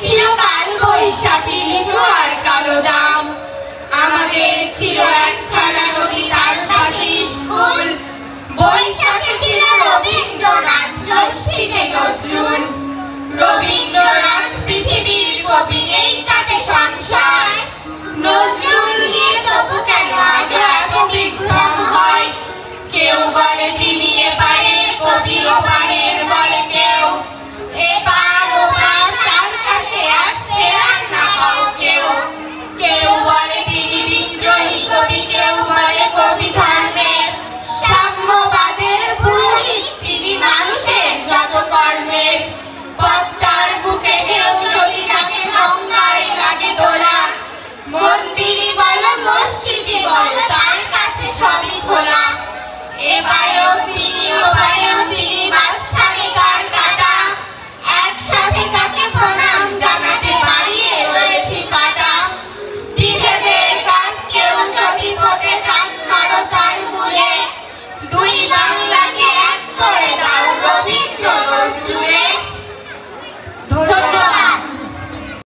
ছিল কাল বৈশাখী লিচু আর কালো জাম, আমাদের ছিল একখানা নদী তার পাশে স্কুল। বৈশাখে ছিল রবীন্দ্রনাথ, ষষ্ঠীতে নজরুল। রবি